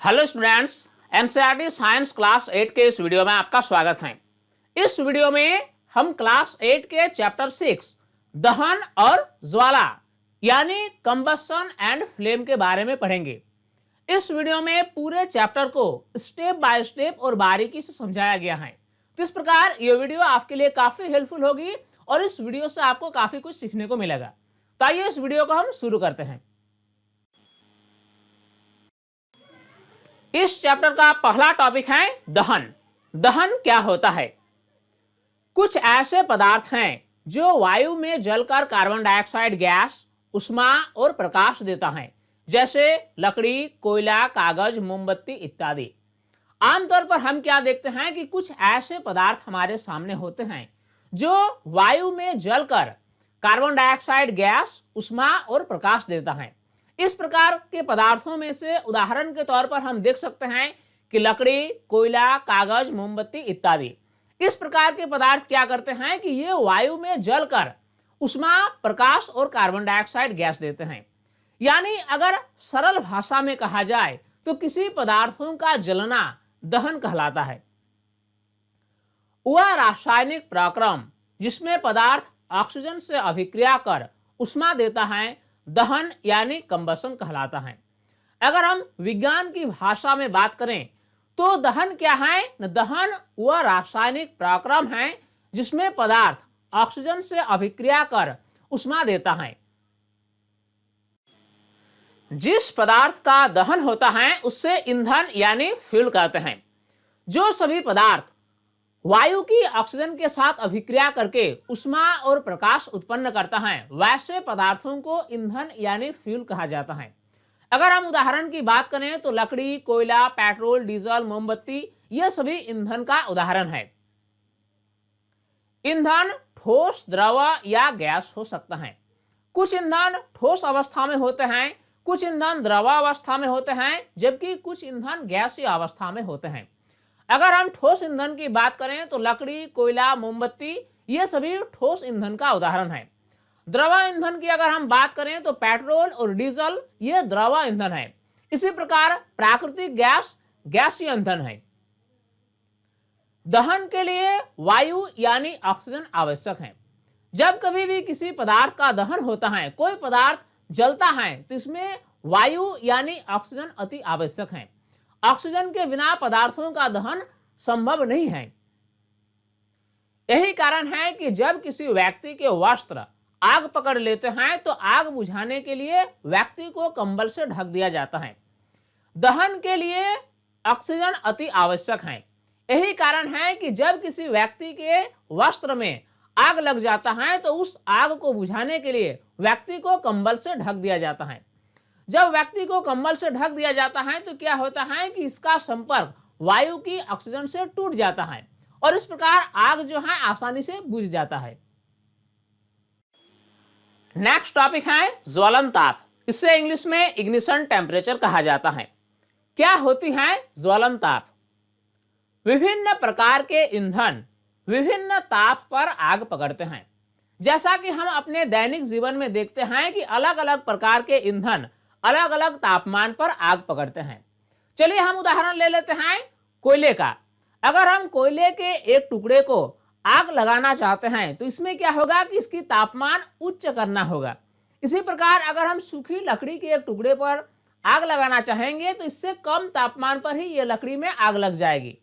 Hello students, NCERT science class 8 के इस video में आपका स्वागत है। इस वीडियो में हम क्लास 8 के चैप्टर 6 दहन और ज्वाला यानी कंबस्शन एंड फ्लेम के बारे में पढ़ेंगे। इस वीडियो में पूरे चैप्टर को स्टेप बाय स्टेप और बारीकी से समझाया गया है। तो इस प्रकार ये वीडियो आपके लिए काफी हेल्पफुल होगी और इस वीडियो से आपको काफी कुछ सीखने को मिलेगा। तो आइए इस वीडियो को हम शुरू करते हैं। इस चैप्टर का पहला टॉपिक है दहन। दहन क्या होता है? कुछ ऐसे पदार्थ हैं जो वायु में जलकर कार्बन डाइऑक्साइड गैस, उष्मा और प्रकाश देता है, जैसे लकड़ी, कोयला, कागज, मोमबत्ती इत्यादि। आमतौर पर हम क्या देखते हैं कि कुछ ऐसे पदार्थ हमारे सामने होते हैं जो वायु में जलकर कार्बन डाइऑक्साइड गैस, उष्मा और प्रकाश देता है। इस प्रकार के पदार्थों में से उदाहरण के तौर पर हम देख सकते हैं कि लकड़ी, कोयला, कागज, मोमबत्ती इत्यादि। इस प्रकार के पदार्थ क्या करते हैं कि ये वायु में जलकर उष्मा, प्रकाश और कार्बन डाइऑक्साइड गैस देते हैं। यानी अगर सरल भाषा में कहा जाए तो किसी पदार्थों का जलना दहन कहलाता है। वह रासायनिक प्रक्रम जिसमें पदार्थ ऑक्सीजन से अभिक्रिया कर उष्मा देता है दहन यानी कंबसन कहलाता है। अगर हम विज्ञान की भाषा में बात करें तो दहन क्या है? दहन वह रासायनिक प्रक्रम है जिसमें पदार्थ ऑक्सीजन से अभिक्रिया कर उष्मा देता है। जिस पदार्थ का दहन होता है उससे ईंधन यानी फ्यूल कहते हैं। जो सभी पदार्थ वायु की ऑक्सीजन के साथ अभिक्रिया करके उष्मा और प्रकाश उत्पन्न करता है वैसे पदार्थों को ईंधन यानी फ्यूल कहा जाता है। अगर हम उदाहरण की बात करें तो लकड़ी, कोयला, पेट्रोल, डीजल, मोमबत्ती ये सभी ईंधन का उदाहरण है। ईंधन ठोस, द्रव या गैस हो सकता है। कुछ ईंधन ठोस अवस्था में होते हैं, कुछ ईंधन द्रवावस्था में होते हैं, जबकि कुछ ईंधन गैसीय अवस्था में होते हैं। अगर हम ठोस ईंधन की बात करें तो लकड़ी, कोयला, मोमबत्ती ये सभी ठोस ईंधन का उदाहरण है। द्रव ईंधन की अगर हम बात करें तो पेट्रोल और डीजल ये द्रव ईंधन है। इसी प्रकार प्राकृतिक गैस गैसीय ईंधन है। दहन के लिए वायु यानी ऑक्सीजन आवश्यक है। जब कभी भी किसी पदार्थ का दहन होता है, कोई पदार्थ जलता है, तो इसमें वायु यानी ऑक्सीजन अति आवश्यक है। ऑक्सीजन के बिना पदार्थों का दहन संभव नहीं है। यही कारण है कि जब किसी व्यक्ति के वस्त्र आग पकड़ लेते हैं तो आग बुझाने के लिए व्यक्ति को कंबल से ढक दिया जाता है। दहन के लिए ऑक्सीजन अति आवश्यक है। यही कारण है कि जब किसी व्यक्ति के वस्त्र में आग लग जाता है तो उस आग को बुझाने के लिए व्यक्ति को कंबल से ढक दिया जाता है। जब व्यक्ति को कंबल से ढक दिया जाता है तो क्या होता है कि इसका संपर्क वायु की ऑक्सीजन से टूट जाता है और इस प्रकार आग जो है आसानी से बुझ जाता है। नेक्स्ट टॉपिक है ज्वलन ताप। इसे इंग्लिश में इग्निशन टेम्परेचर कहा जाता है। क्या होती है ज्वलन ताप? विभिन्न प्रकार के ईंधन विभिन्न ताप पर आग पकड़ते हैं। जैसा कि हम अपने दैनिक जीवन में देखते हैं कि अलग अलग प्रकार के ईंधन अलग अलग तापमान पर आग पकड़ते हैं। चलिए हम उदाहरण ले लेते हैं कोयले का। अगर हम कोयले के एक टुकड़े को आग लगाना चाहते हैं तो इसमें क्या होगा कि इसकी तापमान उच्च करना होगा। इसी प्रकार अगर हम सूखी लकड़ी के एक टुकड़े पर आग लगाना चाहेंगे तो इससे कम तापमान पर ही यह लकड़ी में आग लग जाएगी।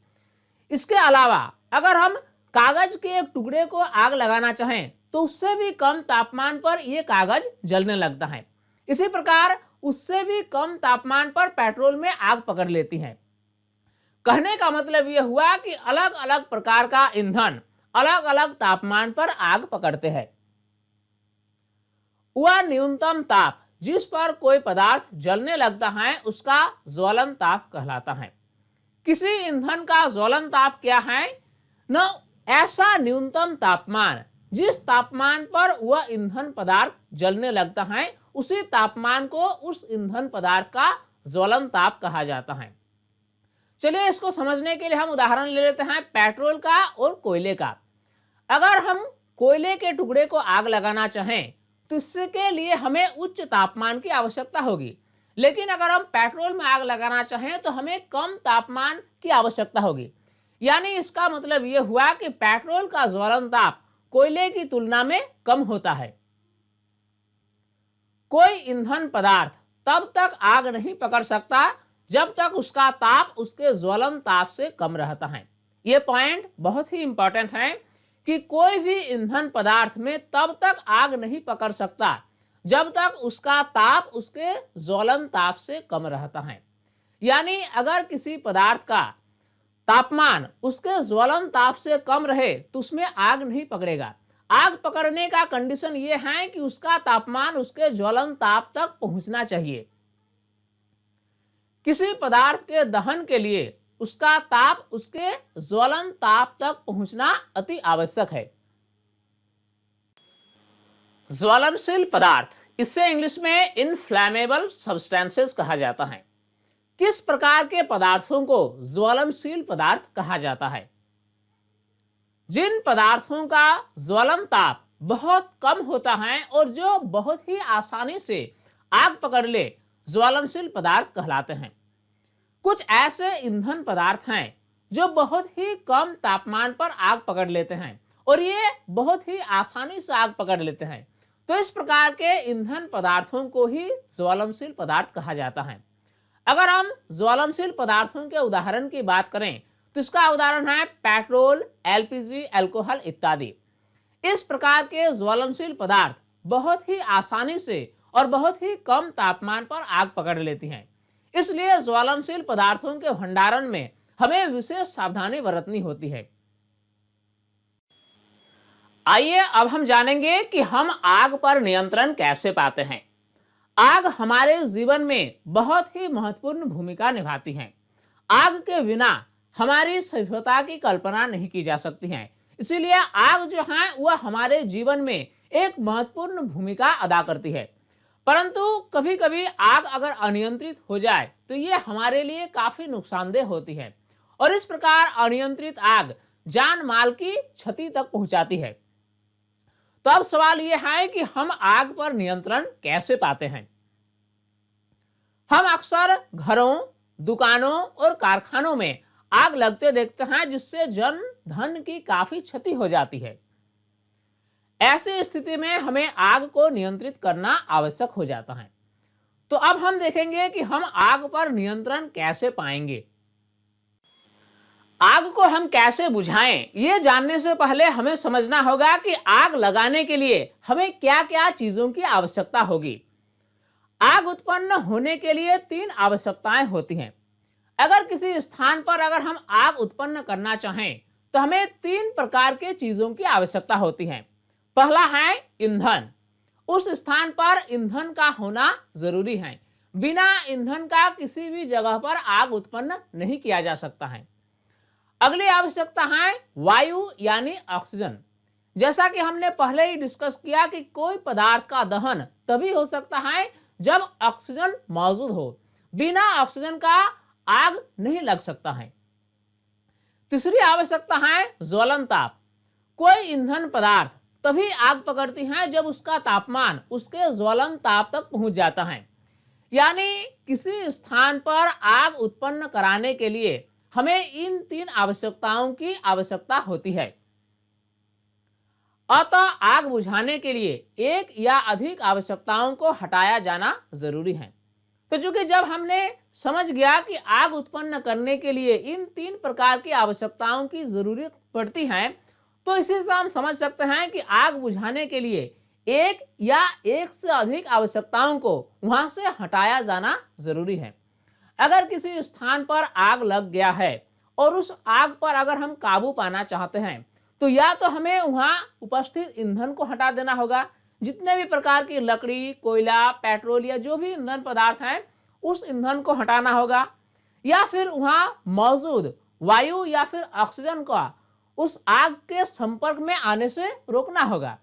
इसके अलावा अगर हम कागज के एक टुकड़े को आग लगाना चाहें तो उससे भी कम तापमान पर यह कागज जलने लगता है। इसी प्रकार उससे भी कम तापमान पर पेट्रोल में आग पकड़ लेती है। कहने का मतलब यह हुआ कि अलग अलग प्रकार का ईंधन अलग अलग तापमान पर आग पकड़ते हैं। वह न्यूनतम ताप जिस पर कोई पदार्थ जलने लगता है उसका ज्वलन ताप कहलाता है। किसी ईंधन का ज्वलन ताप क्या है? न ऐसा न्यूनतम तापमान जिस तापमान पर वह ईंधन पदार्थ जलने लगता है उसी तापमान को उस ईंधन पदार्थ का ज्वलन ताप कहा जाता है। चलिए इसको समझने के लिए हम उदाहरण ले लेते हैं पेट्रोल का और कोयले का। अगर हम कोयले के टुकड़े को आग लगाना चाहें तो इसके लिए हमें उच्च तापमान की आवश्यकता होगी। लेकिन अगर हम पेट्रोल में आग लगाना चाहें तो हमें कम तापमान की आवश्यकता होगी। यानी इसका मतलब यह हुआ कि पेट्रोल का ज्वलन ताप कोयले की तुलना में कम होता है। कोई ईंधन पदार्थ तब तक आग नहीं पकड़ सकता जब तक उसका ताप उसके ज्वलन ताप से कम रहता है। यह पॉइंट बहुत ही इंपॉर्टेंट है कि कोई भी ईंधन पदार्थ में तब तक आग नहीं पकड़ सकता जब तक उसका ताप उसके ज्वलन ताप से कम रहता है। यानी अगर किसी पदार्थ का तापमान उसके ज्वलन ताप से कम रहे तो उसमें आग नहीं पकड़ेगा। आग पकड़ने का कंडीशन ये है कि उसका तापमान उसके ज्वलन ताप तक पहुंचना चाहिए। किसी पदार्थ के दहन के लिए उसका ताप उसके ज्वलन ताप तक पहुंचना अति आवश्यक है। ज्वलनशील पदार्थ, इससे इंग्लिश में इनफ्लैमेबल सब्सटेंसेस कहा जाता है। किस प्रकार के पदार्थों को ज्वलनशील पदार्थ कहा जाता है? जिन पदार्थों का ज्वलन ताप बहुत कम होता है और जो बहुत ही आसानी से आग पकड़ ले, ज्वलनशील पदार्थ कहलाते हैं। कुछ ऐसे ईंधन पदार्थ हैं जो बहुत ही कम तापमान पर आग पकड़ लेते हैं और ये बहुत ही आसानी से आग पकड़ लेते हैं। तो इस प्रकार के ईंधन पदार्थों को ही ज्वलनशील पदार्थ कहा जाता है। अगर हम ज्वलनशील पदार्थों के उदाहरण की बात करें तो इसका उदाहरण है पेट्रोल, एलपीजी, अल्कोहल इत्यादि। इस प्रकार के ज्वलनशील पदार्थ बहुत ही आसानी से और बहुत ही कम तापमान पर आग पकड़ लेती हैं। इसलिए ज्वलनशील पदार्थों के भंडारण में हमें विशेष सावधानी बरतनी होती है। आइए अब हम जानेंगे कि हम आग पर नियंत्रण कैसे पाते हैं। आग हमारे जीवन में बहुत ही महत्वपूर्ण भूमिका निभाती है। आग के बिना हमारी सभ्यता की कल्पना नहीं की जा सकती है। इसीलिए आग जो है वह हमारे जीवन में एक महत्वपूर्ण भूमिका अदा करती है। परंतु कभी कभी आग अगर अनियंत्रित हो जाए तो ये हमारे लिए काफी नुकसानदेह होती है और इस प्रकार अनियंत्रित आग जान माल की क्षति तक पहुंचाती है। तो अब सवाल यह है कि हम आग पर नियंत्रण कैसे पाते हैं। हम अक्सर घरों, दुकानों और कारखानों में आग लगते देखते हैं जिससे जन धन की काफी क्षति हो जाती है। ऐसी स्थिति में हमें आग को नियंत्रित करना आवश्यक हो जाता है। तो अब हम देखेंगे कि हम आग पर नियंत्रण कैसे पाएंगे। आग को हम कैसे बुझाएं, ये जानने से पहले हमें समझना होगा कि आग लगाने के लिए हमें क्या क्या चीजों की आवश्यकता होगी। आग उत्पन्न होने के लिए 3 आवश्यकताएं होती हैं। अगर किसी स्थान पर अगर हम आग उत्पन्न करना चाहें तो हमें 3 प्रकार के चीजों की आवश्यकता होती है। पहला है ईंधन। उस स्थान पर ईंधन का होना जरूरी है। बिना ईंधन का किसी भी जगह पर आग उत्पन्न नहीं किया जा सकता है। अगली आवश्यकता है वायु यानी ऑक्सीजन। जैसा कि हमने पहले ही डिस्कस किया कि कोई पदार्थ का दहन तभी हो सकता है जब ऑक्सीजन मौजूद हो। बिना ऑक्सीजन का आग नहीं लग सकता है। तीसरी आवश्यकता है ज्वलन ताप। कोई ईंधन पदार्थ तभी आग पकड़ती है जब उसका तापमान उसके ज्वलन ताप तक पहुंच जाता है। यानी किसी स्थान पर आग उत्पन्न कराने के लिए हमें इन 3 आवश्यकताओं की आवश्यकता होती है। अतः आग बुझाने के लिए एक या अधिक आवश्यकताओं को हटाया जाना जरूरी है। तो चूंकि जब हमने समझ गया कि आग उत्पन्न करने के लिए इन 3 प्रकार की आवश्यकताओं की जरूरत पड़ती है, तो इसी से हम समझ सकते हैं कि आग बुझाने के लिए एक या एक से अधिक आवश्यकताओं को वहां से हटाया जाना जरूरी है। अगर किसी स्थान पर आग लग गया है और उस आग पर अगर हम काबू पाना चाहते हैं तो या तो हमें वहां उपस्थित ईंधन को हटा देना होगा। जितने भी प्रकार की लकड़ी, कोयला, पेट्रोल या जो भी ईंधन पदार्थ है उस ईंधन को हटाना होगा, या फिर वहां मौजूद वायु या फिर ऑक्सीजन का उस आग के संपर्क में आने से रोकना होगा,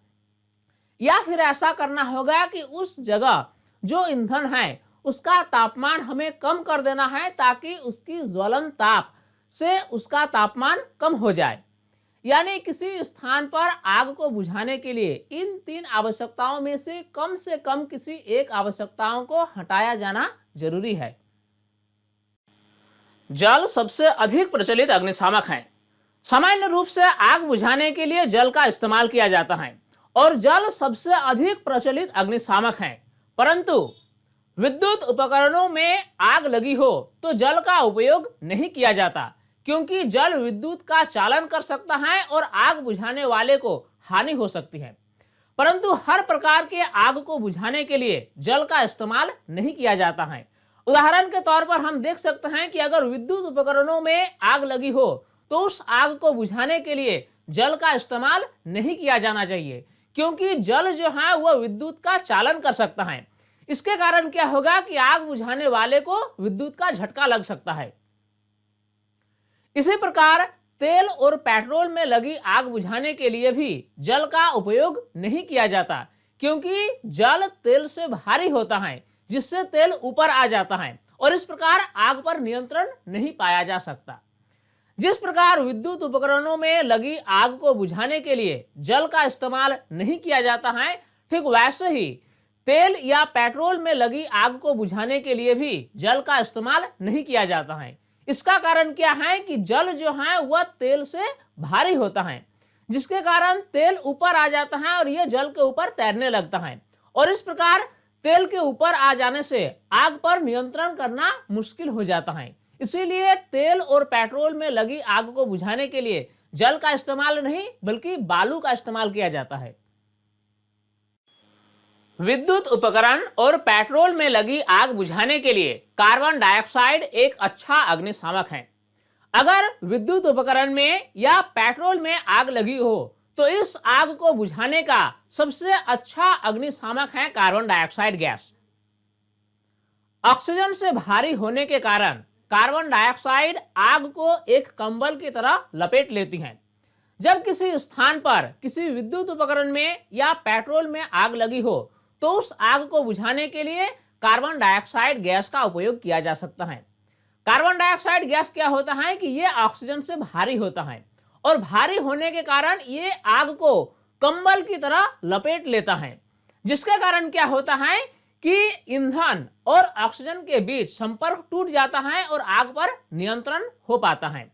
या फिर ऐसा करना होगा कि उस जगह जो ईंधन है उसका तापमान हमें कम कर देना है ताकि उसकी ज्वलन ताप से उसका तापमान कम हो जाए। यानी किसी स्थान पर आग को बुझाने के लिए इन 3 आवश्यकताओं में से कम किसी एक आवश्यकताओं को हटाया जाना जरूरी है। जल सबसे अधिक प्रचलित अग्निशामक है। सामान्य रूप से आग बुझाने के लिए जल का इस्तेमाल किया जाता है और जल सबसे अधिक प्रचलित अग्निशामक है। परंतु विद्युत उपकरणों में आग लगी हो तो जल का उपयोग नहीं किया जाता, क्योंकि जल विद्युत का चालन कर सकता है और आग बुझाने वाले को हानि हो सकती है। परंतु हर प्रकार के आग को बुझाने के लिए जल का इस्तेमाल नहीं किया जाता है। उदाहरण के तौर पर हम देख सकते हैं कि अगर विद्युत उपकरणों में आग लगी हो तो उस आग को बुझाने के लिए जल का इस्तेमाल नहीं किया जाना चाहिए, क्योंकि जल जो है वह विद्युत का चालन कर सकता है। इसके कारण क्या होगा कि आग बुझाने वाले को विद्युत का झटका लग सकता है। इसी प्रकार तेल और पेट्रोल में लगी आग बुझाने के लिए भी जल का उपयोग नहीं किया जाता, क्योंकि जल तेल से भारी होता है, जिससे तेल ऊपर आ जाता है और इस प्रकार आग पर नियंत्रण नहीं पाया जा सकता। जिस प्रकार विद्युत उपकरणों में लगी आग को बुझाने के लिए जल का इस्तेमाल नहीं किया जाता है, ठीक वैसे ही तेल या पेट्रोल में लगी आग को बुझाने के लिए भी जल का इस्तेमाल नहीं किया जाता है। इसका कारण क्या है कि जल जो है वह तेल से भारी होता है, जिसके कारण तेल ऊपर आ जाता है और यह जल के ऊपर तैरने लगता है और इस प्रकार तेल के ऊपर आ जाने से आग पर नियंत्रण करना मुश्किल हो जाता है। इसीलिए तेल और पेट्रोल में लगी आग को बुझाने के लिए जल का इस्तेमाल नहीं बल्कि बालू का इस्तेमाल किया जाता है। विद्युत उपकरण और पेट्रोल में लगी आग बुझाने के लिए कार्बन डाइऑक्साइड एक अच्छा अग्निशामक है। अगर विद्युत उपकरण में या पेट्रोल में आग लगी हो तो इस आग को बुझाने का सबसे अच्छा अग्निशामक है कार्बन डाइऑक्साइड गैस। ऑक्सीजन से भारी होने के कारण कार्बन डाइऑक्साइड आग को एक कंबल की तरह लपेट लेती है। जब किसी स्थान पर किसी विद्युत उपकरण में या पेट्रोल में आग लगी हो तो उस आग को बुझाने के लिए कार्बन डाइऑक्साइड गैस का उपयोग किया जा सकता है। कार्बन डाइऑक्साइड गैस क्या होता है कि यह ऑक्सीजन से भारी होता है और भारी होने के कारण ये आग को कंबल की तरह लपेट लेता है, जिसके कारण क्या होता है कि ईंधन और ऑक्सीजन के बीच संपर्क टूट जाता है और आग पर नियंत्रण हो पाता है।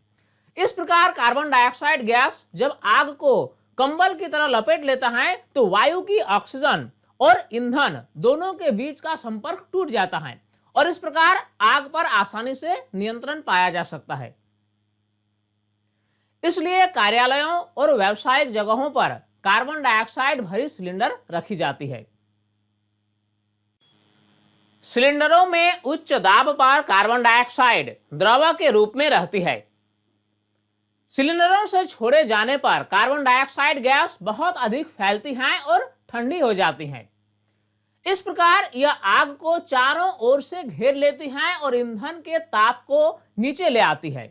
इस प्रकार कार्बन डाइऑक्साइड गैस जब आग को कंबल की तरह लपेट लेता है तो वायु की ऑक्सीजन और ईंधन दोनों के बीच का संपर्क टूट जाता है और इस प्रकार आग पर आसानी से नियंत्रण पाया जा सकता है। इसलिए कार्यालयों और व्यावसायिक जगहों पर कार्बन डाइऑक्साइड भरी सिलेंडर रखी जाती है। सिलेंडरों में उच्च दाब पर कार्बन डाइऑक्साइड द्रव के रूप में रहती है। सिलेंडरों से छोड़े जाने पर कार्बन डाइऑक्साइड गैस बहुत अधिक फैलती है और ठंडी हो जाती है। इस प्रकार यह आग को चारों ओर से घेर लेती है और ईंधन के ताप को नीचे ले आती है।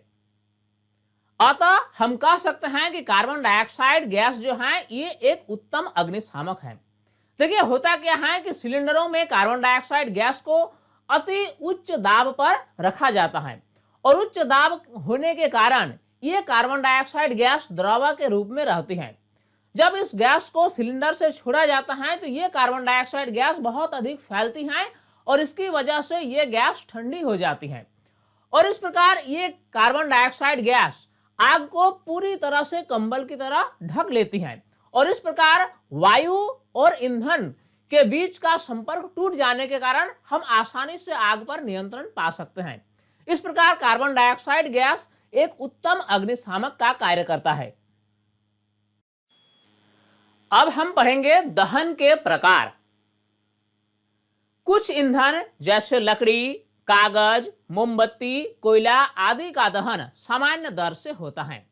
अतः हम कह सकते हैं कि कार्बन डाइऑक्साइड गैस जो है ये एक उत्तम अग्निशामक है। देखिए होता क्या है कि सिलेंडरों में कार्बन डाइऑक्साइड गैस को अति उच्च दाब पर रखा जाता है और उच्च दाब होने के कारण ये कार्बन डाइऑक्साइड गैस द्रव के रूप में रहती है। जब इस गैस को सिलेंडर से छोड़ा जाता है तो ये कार्बन डाइऑक्साइड गैस बहुत अधिक फैलती है और इसकी वजह से ये गैस ठंडी हो जाती है और इस प्रकार ये कार्बन डाइऑक्साइड गैस आग को पूरी तरह से कंबल की तरह ढक लेती है और इस प्रकार वायु और ईंधन के बीच का संपर्क टूट जाने के कारण हम आसानी से आग पर नियंत्रण पा सकते हैं। इस प्रकार कार्बन डाइऑक्साइड गैस एक उत्तम अग्निशामक का कार्य करता है। अब हम पढ़ेंगे दहन के प्रकार। कुछ ईंधन जैसे लकड़ी, कागज, मोमबत्ती, कोयला आदि का दहन सामान्य दर से होता है।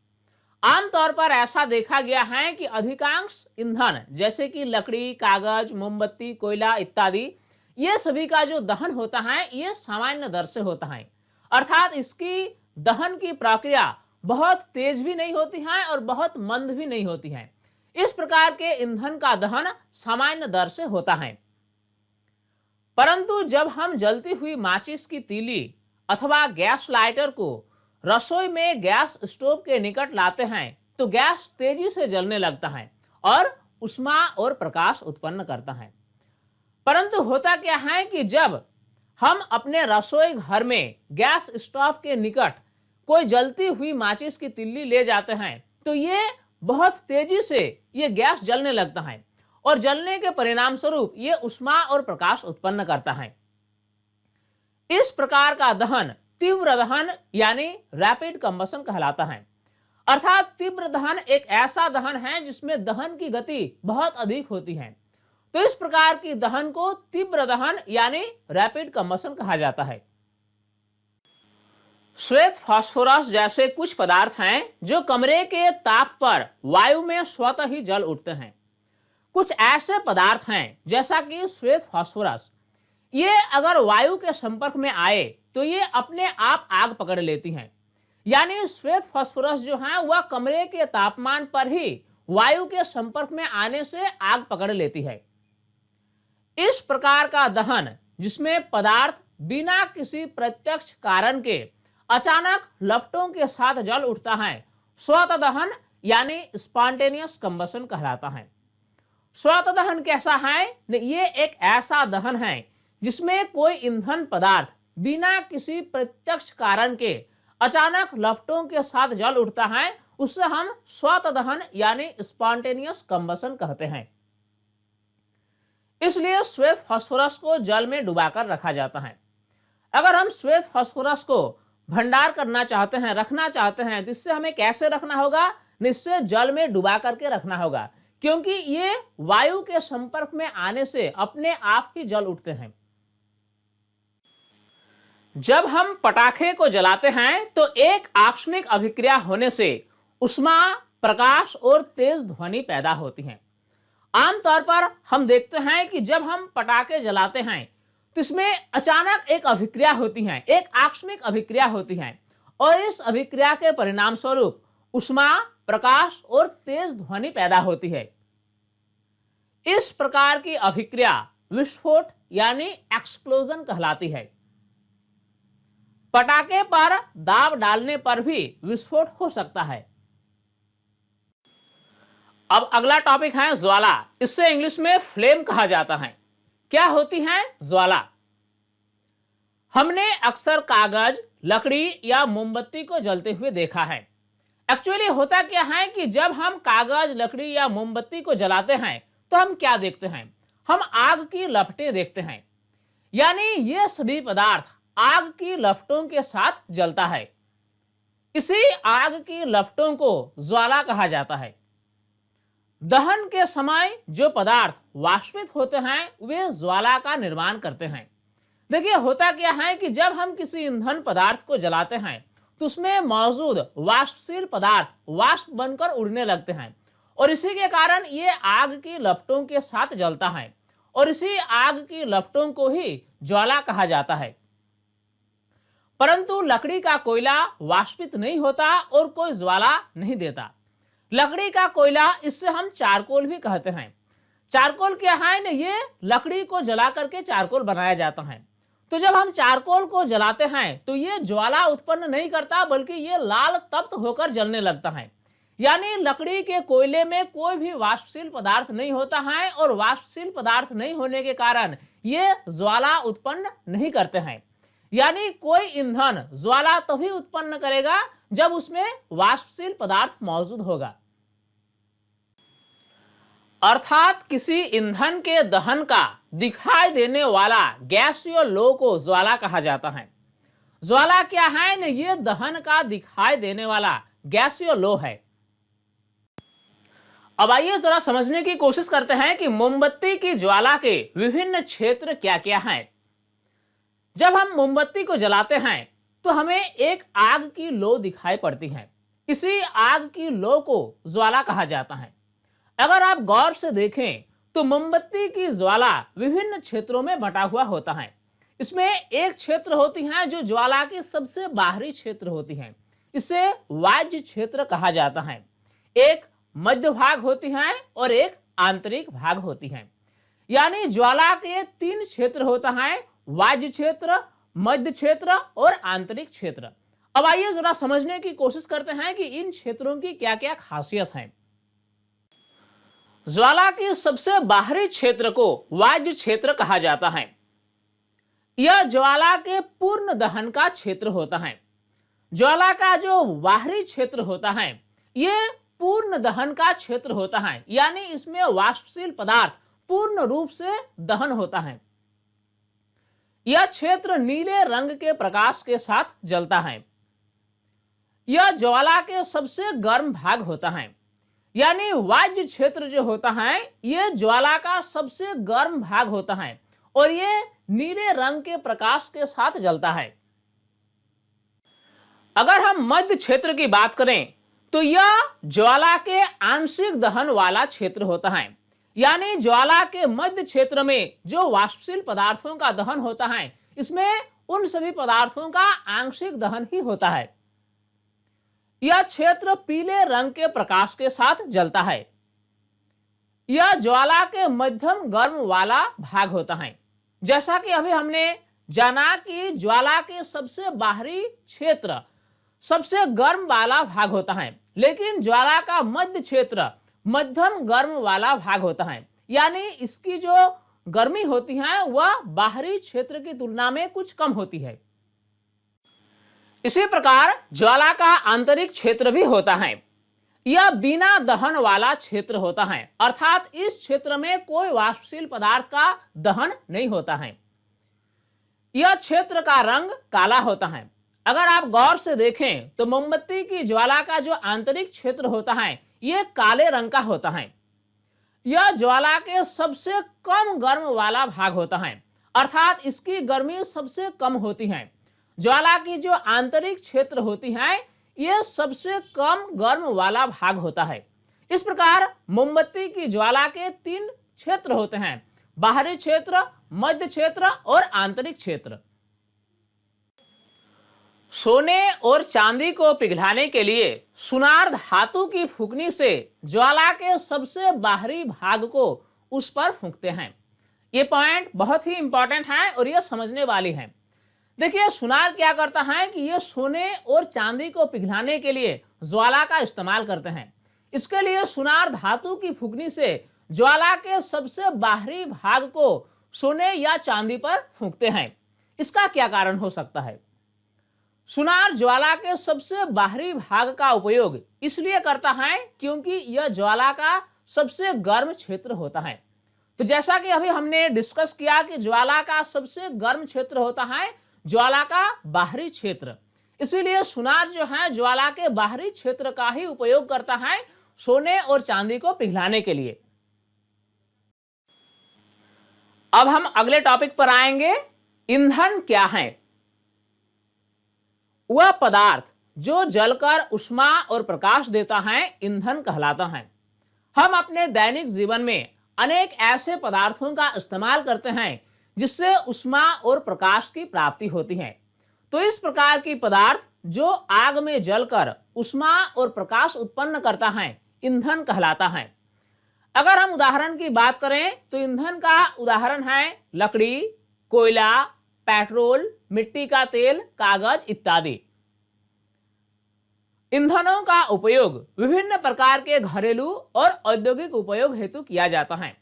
आमतौर पर ऐसा देखा गया है कि अधिकांश ईंधन जैसे कि लकड़ी, कागज, मोमबत्ती, कोयला इत्यादि ये सभी का जो दहन होता है ये सामान्य दर से होता है, अर्थात इसकी दहन की प्रक्रिया बहुत तेज भी नहीं होती है और बहुत मंद भी नहीं होती है। इस प्रकार के ईंधन का दहन सामान्य दर से होता है। परंतु जब हम जलती हुई माचिस की तीली अथवा गैस लाइटर को रसोई में गैस स्टोव के निकट लाते हैं तो गैस तेजी से जलने लगता है और उष्मा और प्रकाश उत्पन्न करता है। परंतु होता क्या है कि जब हम अपने रसोई घर में गैस स्टोव के निकट कोई जलती हुई माचिस की तिल्ली ले जाते हैं तो ये बहुत तेजी से ये गैस जलने लगता है और जलने के परिणाम स्वरूप ये ऊष्मा और प्रकाश उत्पन्न करता है। इस प्रकार का दहन तीव्र दहन यानी रैपिड कंबशन कहलाता है। अर्थात तीव्र दहन एक ऐसा दहन है जिसमें दहन की गति बहुत अधिक होती है। तो इस प्रकार की दहन को तीव्र दहन यानी रैपिड कंबशन कहा जाता है। श्वेत फास्फोरस जैसे कुछ पदार्थ हैं जो कमरे के ताप पर वायु में स्वतः ही जल उठते हैं। कुछ ऐसे पदार्थ हैं जैसा कि श्वेत फास्फोरस, ये अगर वायु के संपर्क में आए तो ये अपने आप आग पकड़ लेती हैं। यानी श्वेत फास्फोरस जो है वह कमरे के तापमान पर ही वायु के संपर्क में आने से आग पकड़ लेती है। इस प्रकार का दहन जिसमें पदार्थ बिना किसी प्रत्यक्ष कारण के अचानक लपटों के साथ जल उठता है, स्वतः दहन यानी स्पॉन्टेनियस कंबशन कहलाता है। स्वतः दहन कैसा है? ये एक ऐसा दहन है जिसमें कोई ईंधन पदार्थ बिना किसी प्रत्यक्ष कारण के अचानक लपटों के साथ जल उठता है, उससे हम स्वतः दहन यानी स्पॉन्टेनियस कंबशन कहते हैं। इसलिए श्वेत फास्फोरस को जल में डुबाकर रखा जाता है। अगर हम श्वेत फास्फोरस को भंडार करना चाहते हैं, रखना चाहते हैं, तो इससे हमें कैसे रखना होगा? निश्चय जल में डुबा करके रखना होगा, क्योंकि ये वायु के संपर्क में आने से अपने आप ही जल उठते हैं। जब हम पटाखे को जलाते हैं तो एक आकस्मिक अभिक्रिया होने से ऊष्मा, प्रकाश और तेज ध्वनि पैदा होती है। आमतौर पर हम देखते हैं कि जब हम पटाखे जलाते हैं तो इसमें अचानक एक अभिक्रिया होती है, एक आकस्मिक अभिक्रिया होती है और इस अभिक्रिया के परिणाम स्वरूप ऊष्मा, प्रकाश और तेज ध्वनि पैदा होती है। इस प्रकार की अभिक्रिया विस्फोट यानी एक्सप्लोजन कहलाती है। पटाखे पर दाब डालने पर भी विस्फोट हो सकता है। अब अगला टॉपिक है ज्वाला। इससे इंग्लिश में फ्लेम कहा जाता है। क्या होती है ज्वाला? हमने अक्सर कागज, लकड़ी या मोमबत्ती को जलते हुए देखा है। एक्चुअली होता क्या है कि जब हम कागज, लकड़ी या मोमबत्ती को जलाते हैं तो हम क्या देखते हैं? हम आग की लपटें देखते हैं। यानी ये सभी पदार्थ आग की लपटों के साथ जलता है। इसी आग की लपटों को ज्वाला कहा जाता है। दहन के समय जो पदार्थ वाष्पित होते हैं वे ज्वाला का निर्माण करते हैं। देखिए होता क्या है कि जब हम किसी ईंधन पदार्थ को जलाते हैं तो उसमें मौजूद वाष्पशील पदार्थ वाष्प बनकर उड़ने लगते हैं और इसी के कारण ये आग की लपटों के साथ जलता है और इसी आग की लपटों को ही ज्वाला कहा जाता है। परंतु लकड़ी का कोयला वाष्पित नहीं होता और कोई ज्वाला नहीं देता। लकड़ी का कोयला, इससे हम चारकोल भी कहते हैं। चारकोल क्या है ना? ये लकड़ी को जला करके चारकोल बनाया जाता है। तो जब हम चारकोल को जलाते हैं तो ये ज्वाला उत्पन्न नहीं करता बल्कि ये लाल तप्त होकर जलने लगता है। यानी लकड़ी के कोयले में कोई भी वाष्पशील पदार्थ नहीं होता है और वाष्पशील पदार्थ नहीं होने के कारण ये ज्वाला उत्पन्न नहीं करते हैं। यानी कोई ईंधन ज्वाला तभी उत्पन्न करेगा जब उसमें वाष्पशील पदार्थ मौजूद होगा। अर्थात किसी ईंधन के दहन का दिखाई देने वाला गैसीय लो को ज्वाला कहा जाता है। ज्वाला क्या है ना? ये दहन का दिखाई देने वाला गैसीय लो है। अब आइए जरा समझने की कोशिश करते हैं कि मोमबत्ती की ज्वाला के विभिन्न क्षेत्र क्या क्या हैं। जब हम मोमबत्ती को जलाते हैं तो हमें एक आग की लो दिखाई पड़ती है। इसी आग की लो को ज्वाला कहा जाता है। अगर आप गौर से देखें तो मोमबत्ती की ज्वाला विभिन्न क्षेत्रों में बटा हुआ होता है। इसमें एक क्षेत्र होती है जो ज्वाला की सबसे बाहरी क्षेत्र होती है, इसे वाज्य क्षेत्र कहा जाता है। एक मध्य भाग होती है और एक आंतरिक भाग होती है। यानी ज्वाला के 3 क्षेत्र होता है, वाज्य क्षेत्र, मध्य क्षेत्र और आंतरिक क्षेत्र। अब आइए जरा समझने की कोशिश करते हैं कि इन क्षेत्रों की क्या क्या खासियत है। ज्वाला के सबसे बाहरी क्षेत्र को वाज्य क्षेत्र कहा जाता है। यह ज्वाला के पूर्ण दहन का क्षेत्र होता है। ज्वाला का जो बाहरी क्षेत्र होता है यह पूर्ण दहन का क्षेत्र होता है, यानी इसमें वाष्पशील पदार्थ पूर्ण रूप से दहन होता है। यह क्षेत्र नीले रंग के प्रकाश के साथ जलता है। यह ज्वाला के सबसे गर्म भाग होता है, यानी वाह्य क्षेत्र जो होता है यह ज्वाला का सबसे गर्म भाग होता है और यह नीले रंग के प्रकाश के साथ जलता है। अगर हम मध्य क्षेत्र की बात करें तो यह ज्वाला के आंशिक दहन वाला क्षेत्र होता है, यानी ज्वाला के मध्य क्षेत्र में जो वाष्पशील पदार्थों का दहन होता है इसमें उन सभी पदार्थों का आंशिक दहन ही होता है। यह क्षेत्र पीले रंग के प्रकाश के साथ जलता है। यह ज्वाला के मध्यम गर्म वाला भाग होता है। जैसा कि अभी हमने जाना कि ज्वाला के सबसे बाहरी क्षेत्र सबसे गर्म वाला भाग होता है, लेकिन ज्वाला का मध्य क्षेत्र मध्यम गर्म वाला भाग होता है, यानी इसकी जो गर्मी होती है वह बाहरी क्षेत्र की तुलना में कुछ कम होती है। इसी प्रकार ज्वाला का आंतरिक क्षेत्र भी होता है। यह बिना दहन वाला क्षेत्र होता है, अर्थात इस क्षेत्र में कोई वाष्पशील पदार्थ का दहन नहीं होता है। यह क्षेत्र का रंग काला होता है। अगर आप गौर से देखें तो मोमबत्ती की ज्वाला का जो आंतरिक क्षेत्र होता है यह काले रंग का होता है। यह ज्वाला के सबसे कम गर्म वाला भाग होता है, अर्थात इसकी गर्मी सबसे कम होती है। ज्वाला की जो आंतरिक क्षेत्र होती है यह सबसे कम गर्म वाला भाग होता है। इस प्रकार मोमबत्ती की ज्वाला के 3 क्षेत्र होते हैं: बाहरी क्षेत्र, मध्य क्षेत्र और आंतरिक क्षेत्र। सोने और चांदी को पिघलाने के लिए सुनार धातु की फूंकनी से ज्वाला के सबसे बाहरी भाग को उस पर फूंकते हैं। ये पॉइंट बहुत ही इंपॉर्टेंट है और यह समझने वाली है। देखिए, सुनार क्या करता है कि यह सोने और चांदी को पिघलाने के लिए ज्वाला का इस्तेमाल करते हैं। इसके लिए सुनार धातु की फूंकनी से ज्वाला के सबसे बाहरी भाग को सोने या चांदी पर फूंकते हैं। इसका क्या कारण हो सकता है? सुनार ज्वाला के सबसे बाहरी भाग का उपयोग इसलिए करता है क्योंकि यह ज्वाला का सबसे गर्म क्षेत्र होता है। तो जैसा कि अभी हमने डिस्कस किया कि ज्वाला का सबसे गर्म क्षेत्र होता है ज्वाला का बाहरी क्षेत्र, इसीलिए सुनार जो है ज्वाला के बाहरी क्षेत्र का ही उपयोग करता है सोने और चांदी को पिघलाने के लिए। अब हम अगले टॉपिक पर आएंगे। ईंधन क्या है? वह पदार्थ जो जलकर ऊष्मा और प्रकाश देता है ईंधन कहलाता है। हम अपने दैनिक जीवन में अनेक ऐसे पदार्थों का इस्तेमाल करते हैं जिससे ऊष्मा और प्रकाश की प्राप्ति होती है। तो इस प्रकार की पदार्थ जो आग में जलकर ऊष्मा और प्रकाश उत्पन्न करता है ईंधन कहलाता है। अगर हम उदाहरण की बात करें तो ईंधन का उदाहरण है लकड़ी, कोयला, पेट्रोल, मिट्टी का तेल, कागज इत्यादि। ईंधनों का उपयोग विभिन्न प्रकार के घरेलू और औद्योगिक उपयोग हेतु किया जाता है।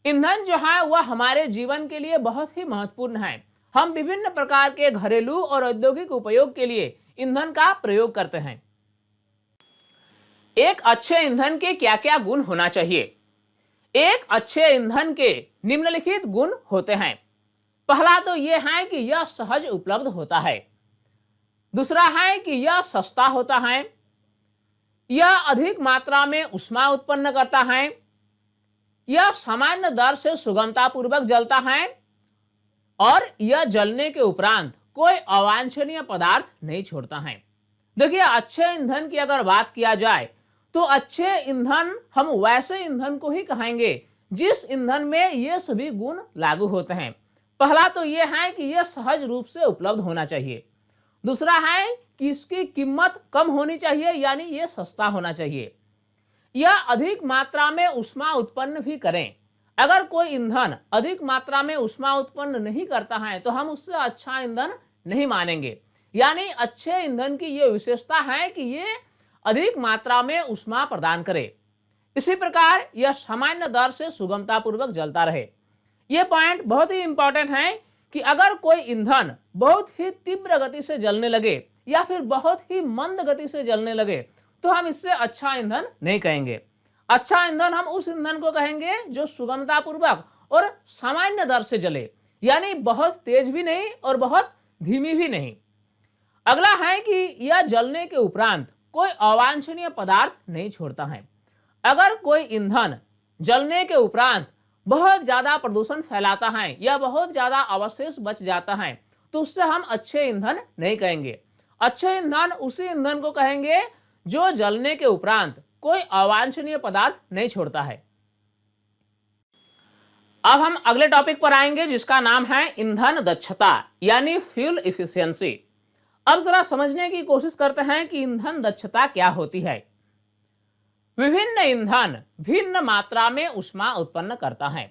ईंधन जो है वह हमारे जीवन के लिए बहुत ही महत्वपूर्ण है। हम विभिन्न प्रकार के घरेलू और औद्योगिक उपयोग के लिए ईंधन का प्रयोग करते हैं। एक अच्छे ईंधन के क्या क्या गुण होना चाहिए? एक अच्छे ईंधन के निम्नलिखित गुण होते हैं। पहला तो यह है कि यह सहज उपलब्ध होता है। दूसरा है कि यह सस्ता होता है। यह अधिक मात्रा में ऊष्मा उत्पन्न करता है। यह सामान्य दर से सुगमतापूर्वक जलता है और यह जलने के उपरांत कोई अवांछनीय पदार्थ नहीं छोड़ता है। देखिए, अच्छे ईंधन की अगर बात किया जाए तो अच्छे ईंधन हम वैसे ईंधन को ही कहेंगे जिस ईंधन में ये सभी गुण लागू होते हैं। पहला तो यह है कि यह सहज रूप से उपलब्ध होना चाहिए। दूसरा है कि इसकी कीमत कम होनी चाहिए, यानी यह सस्ता होना चाहिए। यह अधिक मात्रा में ऊष्मा उत्पन्न भी करें। अगर कोई ईंधन अधिक मात्रा में ऊष्मा उत्पन्न नहीं करता है तो हम उससे अच्छा ईंधन नहीं मानेंगे। यानी अच्छे ईंधन की यह विशेषता है कि यह अधिक मात्रा में ऊष्मा प्रदान करे। इसी प्रकार यह सामान्य दर से सुगमतापूर्वक जलता रहे। यह पॉइंट बहुत ही इंपॉर्टेंट है कि अगर कोई ईंधन बहुत ही तीव्र गति से जलने लगे या फिर बहुत ही मंद गति से जलने लगे तो हम इससे अच्छा ईंधन नहीं कहेंगे। अच्छा ईंधन हम उस ईंधन को कहेंगे जो सुगमता पूर्वक और सामान्य दर से जले, यानी बहुत तेज भी नहीं और बहुत धीमी भी नहीं। अगला है कि यह जलने के उपरांत कोई अवांछनीय पदार्थ नहीं छोड़ता है। अगर कोई ईंधन जलने के उपरांत बहुत ज्यादा प्रदूषण फैलाता है या बहुत ज्यादा अवशेष बच जाता है तो उससे हम अच्छे ईंधन नहीं कहेंगे। अच्छे ईंधन उसी ईंधन को कहेंगे जो जलने के उपरांत कोई अवांछनीय पदार्थ नहीं छोड़ता है। अब हम अगले टॉपिक पर आएंगे जिसका नाम है ईंधन दक्षता यानी फ्यूल इफिशियंसी। अब जरा समझने की कोशिश करते हैं कि ईंधन दक्षता क्या होती है। विभिन्न ईंधन भिन्न मात्रा में ऊष्मा उत्पन्न करता है।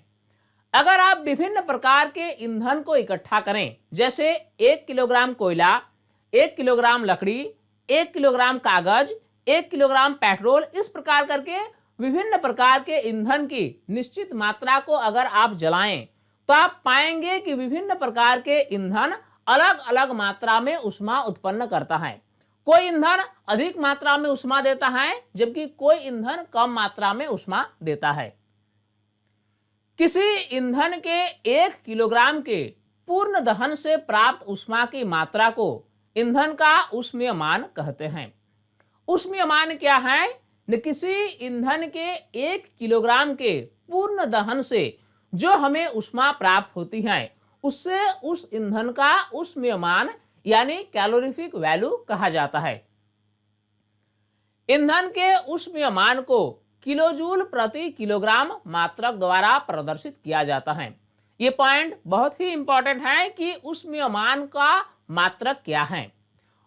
अगर आप विभिन्न प्रकार के ईंधन को इकट्ठा करें, जैसे 1 किलोग्राम कोयला, 1 किलोग्राम लकड़ी, 1 किलोग्राम कागज, 1 किलोग्राम पेट्रोल, इस प्रकार करके विभिन्न प्रकार के ईंधन की निश्चित मात्रा को अगर आप जलाएं तो आप पाएंगे कि विभिन्न प्रकार के ईंधन अलग अलग मात्रा में ऊष्मा उत्पन्न करता है। कोई ईंधन अधिक मात्रा में ऊष्मा देता है जबकि कोई ईंधन कम मात्रा में ऊष्मा देता है। किसी ईंधन के 1 किलोग्राम के पूर्ण दहन से प्राप्त ऊष्मा की मात्रा को ईंधन का ऊष्मीयमान कहते हैं। ऊष्मीयमान क्या है? किसी ईंधन के 1 किलोग्राम के पूर्ण दहन से जो हमें ऊष्मा प्राप्त होती है उससे उस ईंधन का ऊष्मीयमान यानी कैलोरीफिक वैल्यू कहा जाता है। ईंधन के ऊष्मीयमान को किलोजूल प्रति किलोग्राम मात्रक द्वारा प्रदर्शित किया जाता है। ये पॉइंट बहुत ही इंपॉर्टेंट है कि ऊष्मीयमान का मात्रक क्या है।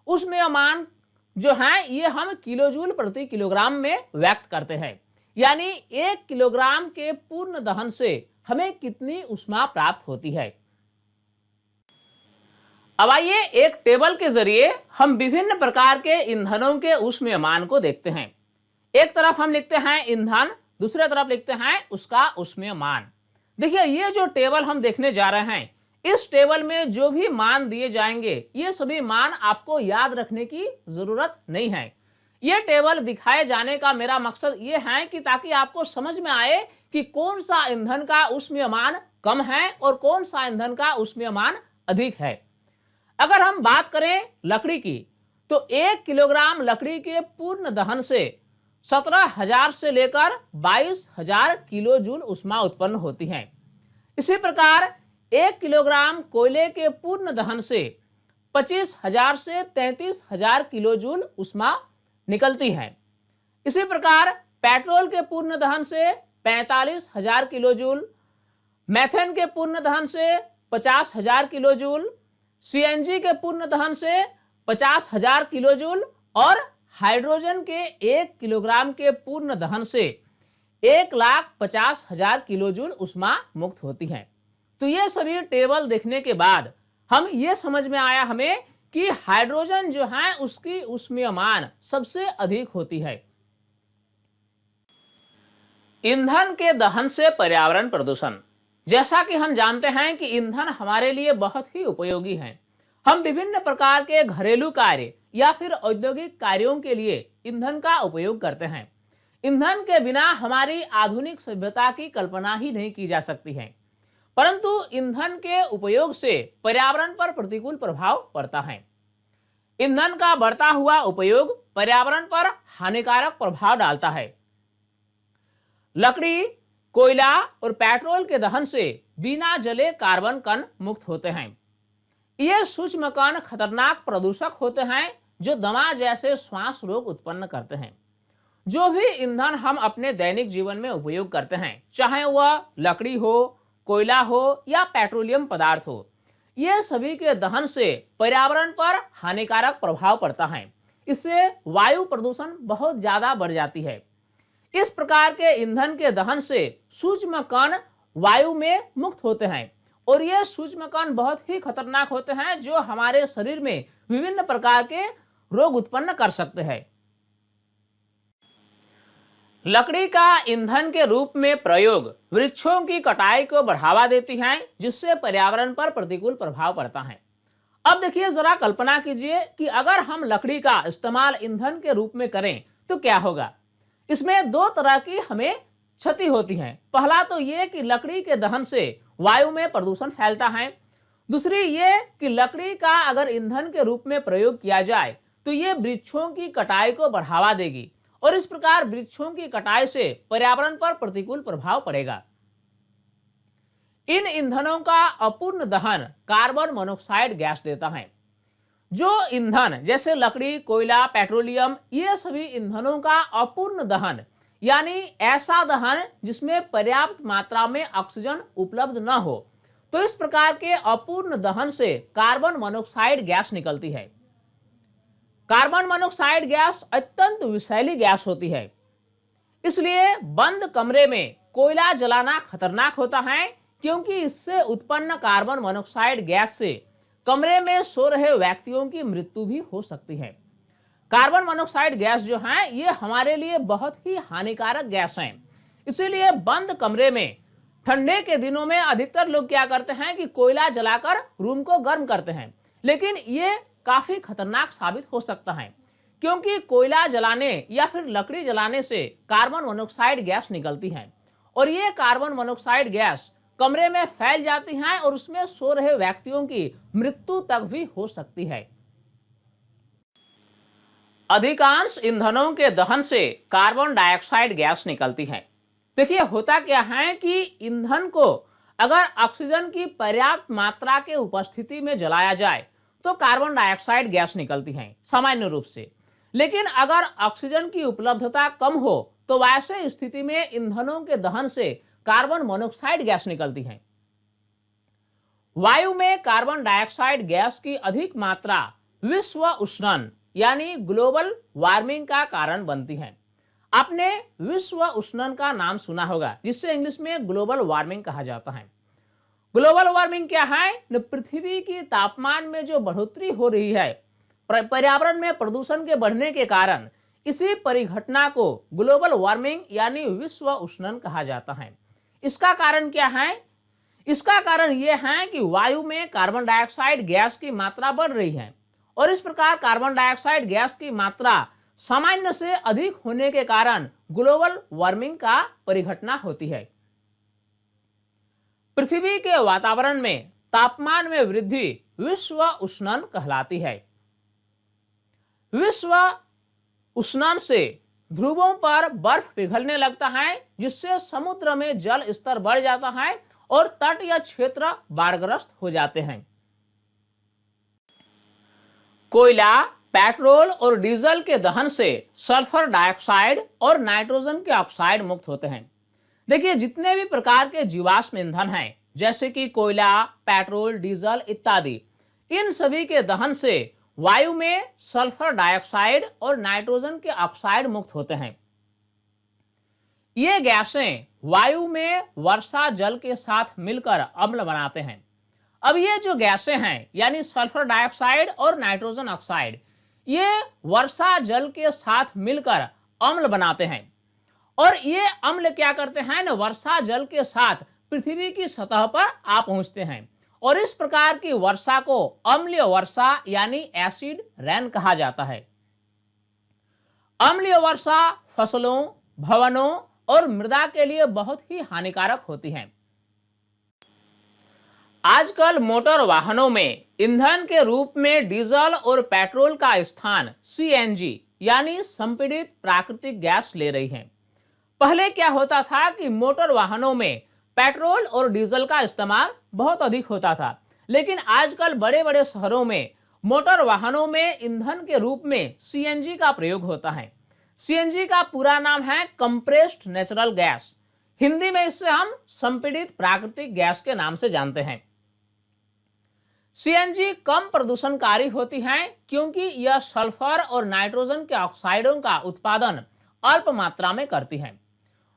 ऊष्मीयमान जो है ये हम किलोजूल प्रति किलोग्राम में व्यक्त करते हैं, यानी 1 किलोग्राम के पूर्ण दहन से हमें कितनी ऊष्मा प्राप्त होती है। अब आइए एक टेबल के जरिए हम विभिन्न प्रकार के ईंधनों के ऊष्मीयमान को देखते हैं। एक तरफ हम लिखते हैं ईंधन, दूसरे तरफ लिखते हैं उसका ऊष्मीयमान। देखिए ये जो टेबल हम देखने जा रहे हैं, इस टेबल में जो भी मान दिए जाएंगे ये सभी मान आपको याद रखने की जरूरत नहीं है। ये टेबल दिखाए जाने का मेरा मकसद ये है कि ताकि आपको समझ में आए कि कौन सा ईंधन का ऊष्मीयमान कम है और कौन सा ईंधन का ऊष्मीयमान अधिक है। अगर हम बात करें लकड़ी की तो 1 किलोग्राम लकड़ी के पूर्ण दहन से 17,000 से लेकर 22,000 किलो जूल ऊष्मा उत्पन्न होती है। इसी प्रकार 1 किलोग्राम कोयले के पूर्ण दहन से 25,000 से 33,000 किलो जूल ऊष्मा निकलती है। इसी प्रकार पेट्रोल के पूर्ण दहन से 45,000 किलो जूल, मेथेन के पूर्ण दहन से 50,000 किलो जूल, सीएनजी के पूर्ण दहन से 50,000 किलो जूल और हाइड्रोजन के 1 किलोग्राम के पूर्ण दहन से 1,50,000 किलो जूल ऊष्मा मुक्त होती है। तो ये सभी टेबल देखने के बाद हम ये समझ में आया हमें कि हाइड्रोजन जो है उसकी ऊष्मीयमान सबसे अधिक होती है। ईंधन के दहन से पर्यावरण प्रदूषण। जैसा कि हम जानते हैं कि ईंधन हमारे लिए बहुत ही उपयोगी है। हम विभिन्न प्रकार के घरेलू कार्य या फिर औद्योगिक कार्यों के लिए ईंधन का उपयोग करते हैं। ईंधन के बिना हमारी आधुनिक सभ्यता की कल्पना ही नहीं की जा सकती है। परंतु ईंधन के उपयोग से पर्यावरण पर प्रतिकूल प्रभाव पड़ता है। ईंधन का बढ़ता हुआ उपयोग पर्यावरण पर हानिकारक प्रभाव डालता है। लकड़ी, कोयला और पेट्रोल के दहन से बिना जले कार्बन कण मुक्त होते हैं। ये सूक्ष्म कण खतरनाक प्रदूषक होते हैं जो दमा जैसे श्वास रोग उत्पन्न करते हैं। जो भी ईंधन हम अपने दैनिक जीवन में उपयोग करते हैं, चाहे वह लकड़ी हो, कोयला हो या पेट्रोलियम पदार्थ हो, ये सभी के दहन से पर्यावरण पर हानिकारक प्रभाव पड़ता है। इससे वायु प्रदूषण बहुत ज्यादा बढ़ जाती है। इस प्रकार के ईंधन के दहन से सूक्ष्म कण वायु में मुक्त होते हैं और ये सूक्ष्म कण बहुत ही खतरनाक होते हैं जो हमारे शरीर में विभिन्न प्रकार के रोग उत्पन्न कर सकते हैं। लकड़ी का ईंधन के रूप में प्रयोग वृक्षों की कटाई को बढ़ावा देती है, जिससे पर्यावरण पर प्रतिकूल प्रभाव पड़ता है। अब देखिए, जरा कल्पना कीजिए कि अगर हम लकड़ी का इस्तेमाल ईंधन के रूप में करें तो क्या होगा। इसमें दो तरह की हमें क्षति होती है। पहला तो ये कि लकड़ी के दहन से वायु में प्रदूषण फैलता है। दूसरी ये कि लकड़ी का अगर ईंधन के रूप में प्रयोग किया जाए तो ये वृक्षों की कटाई को बढ़ावा देगी और इस प्रकार वृक्षों की कटाई से पर्यावरण पर प्रतिकूल प्रभाव पड़ेगा। इन ईंधनों का अपूर्ण दहन कार्बन मोनोऑक्साइड गैस देता है। जो ईंधन जैसे लकड़ी, कोयला, पेट्रोलियम, ये सभी ईंधनों का अपूर्ण दहन यानी ऐसा दहन जिसमें पर्याप्त मात्रा में ऑक्सीजन उपलब्ध न हो, तो इस प्रकार के अपूर्ण दहन से कार्बन मोनोऑक्साइड गैस निकलती है। कार्बन मोनोऑक्साइड गैस अत्यंत विषैली गैस होती है, इसलिए बंद कमरे में कोयला जलाना खतरनाक होता है, क्योंकि इससे उत्पन्न कार्बन मोनोऑक्साइड गैस से कमरे में सो रहे व्यक्तियों की मृत्यु भी हो सकती है। कार्बन मोनोऑक्साइड गैस जो है ये हमारे लिए बहुत ही हानिकारक गैस है। इसीलिए बंद कमरे में ठंडे के दिनों में अधिकतर लोग क्या करते हैं कि कोयला जलाकर रूम को गर्म करते हैं, लेकिन ये काफी खतरनाक साबित हो सकता है, क्योंकि कोयला जलाने या फिर लकड़ी जलाने से कार्बन मोनोऑक्साइड गैस निकलती है और ये कार्बन मोनोऑक्साइड गैस कमरे में फैल जाती है और उसमें सो रहे व्यक्तियों की मृत्यु तक भी हो सकती है। अधिकांश ईंधनों के दहन से कार्बन डाइऑक्साइड गैस निकलती है। देखिए, होता क्या है कि ईंधन को अगर ऑक्सीजन की पर्याप्त मात्रा के उपस्थिति में जलाया जाए तो कार्बन डाइऑक्साइड गैस निकलती है सामान्य रूप से, लेकिन अगर ऑक्सीजन की उपलब्धता कम हो तो वैसे स्थिति में ईंधनों के दहन से कार्बन मोनोऑक्साइड गैस निकलती है। वायु में कार्बन डाइऑक्साइड गैस की अधिक मात्रा विश्व उष्णन यानी ग्लोबल वार्मिंग का कारण बनती है। आपने विश्व उष्णन का नाम सुना होगा, जिससे इंग्लिश में ग्लोबल वार्मिंग कहा जाता है। ग्लोबल वार्मिंग क्या है? पृथ्वी की तापमान में जो बढ़ोतरी हो रही है पर्यावरण में प्रदूषण के बढ़ने के कारण, इसी परिघटना को ग्लोबल वार्मिंग यानी विश्व उष्णन कहा जाता है। इसका कारण क्या है? इसका कारण यह है कि वायु में कार्बन डाइऑक्साइड गैस की मात्रा बढ़ रही है और इस प्रकार कार्बन डाइऑक्साइड गैस की मात्रा सामान्य से अधिक होने के कारण ग्लोबल वार्मिंग का परिघटना होती है। पृथ्वी के वातावरण में तापमान में वृद्धि विश्व उष्णन कहलाती है। विश्व उष्णन से ध्रुवों पर बर्फ पिघलने लगता है, जिससे समुद्र में जल स्तर बढ़ जाता है और तटीय क्षेत्र बाढ़ग्रस्त हो जाते हैं। कोयला, पेट्रोल और डीजल के दहन से सल्फर डाइऑक्साइड और नाइट्रोजन के ऑक्साइड मुक्त होते हैं। देखिए, जितने भी प्रकार के जीवाश्म ईंधन हैं, जैसे कि कोयला, पेट्रोल, डीजल इत्यादि, इन सभी के दहन से वायु में सल्फर डाइऑक्साइड और नाइट्रोजन के ऑक्साइड मुक्त होते हैं। ये गैसें वायु में वर्षा जल के साथ मिलकर अम्ल बनाते हैं। अब ये जो गैसें हैं यानी सल्फर डाइऑक्साइड और नाइट्रोजन ऑक्साइड, ये वर्षा जल के साथ मिलकर अम्ल बनाते हैं और ये अम्ल क्या करते हैं ना, वर्षा जल के साथ पृथ्वी की सतह पर आ पहुंचते हैं और इस प्रकार की वर्षा को अम्लीय वर्षा यानी एसिड रेन कहा जाता है। अम्लीय वर्षा फसलों, भवनों और मृदा के लिए बहुत ही हानिकारक होती है। आजकल मोटर वाहनों में ईंधन के रूप में डीजल और पेट्रोल का स्थान सीएनजी यानी संपीड़ित प्राकृतिक गैस ले रही है। पहले क्या होता था कि मोटर वाहनों में पेट्रोल और डीजल का इस्तेमाल बहुत अधिक होता था, लेकिन आजकल बड़े बड़े शहरों में मोटर वाहनों में ईंधन के रूप में सीएनजी का प्रयोग होता है। सीएनजी का पूरा नाम है कंप्रेस्ड नेचुरल गैस। हिंदी में इसे हम संपीड़ित प्राकृतिक गैस के नाम से जानते हैं। सीएनजी कम प्रदूषणकारी होती है क्योंकि यह सल्फर और नाइट्रोजन के ऑक्साइडों का उत्पादन अल्प मात्रा में करती है।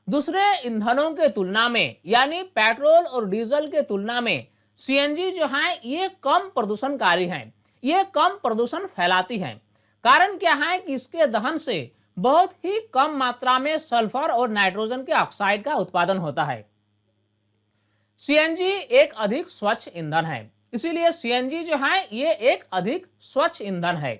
दूसरे ईंधनों के तुलना में यानी पेट्रोल और डीजल के तुलना में सीएनजी जो है ये कम प्रदूषणकारी है, ये कम प्रदूषण फैलाती है। कारण क्या है कि इसके दहन से बहुत ही कम मात्रा में सल्फर और नाइट्रोजन के ऑक्साइड का उत्पादन होता है। सीएनजी एक अधिक स्वच्छ ईंधन है, इसीलिए सीएनजी जो है ये एक अधिक स्वच्छ ईंधन है।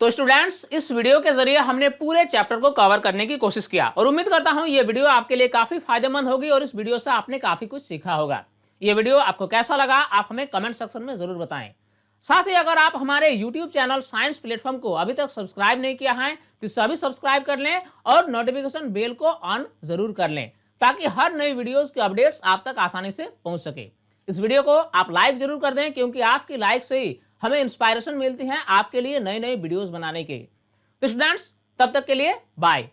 तो स्टूडेंट्स, इस वीडियो के जरिए हमने पूरे चैप्टर को कवर करने की कोशिश किया और उम्मीद करता हूं ये वीडियो आपके लिए काफी फायदेमंद होगी और इस वीडियो से आपने काफी कुछ सीखा होगा। ये वीडियो आपको कैसा लगा आप हमें कमेंट सेक्शन में जरूर बताएं। साथ ही अगर आप हमारे YouTube चैनल साइंस प्लेटफॉर्म को अभी तक सब्सक्राइब नहीं किया है तो इसे अभी सब्सक्राइब कर लें और नोटिफिकेशन बेल को ऑन जरूर कर लें ताकि हर नई वीडियोस के अपडेट्स आप तक आसानी से पहुंच सके। इस वीडियो को आप लाइक जरूर कर दें क्योंकि आपकी लाइक से ही हमें इंस्पायरेशन मिलती है आपके लिए नई नई वीडियोस बनाने की। तो स्टूडेंट्स, तब तक के लिए बाय।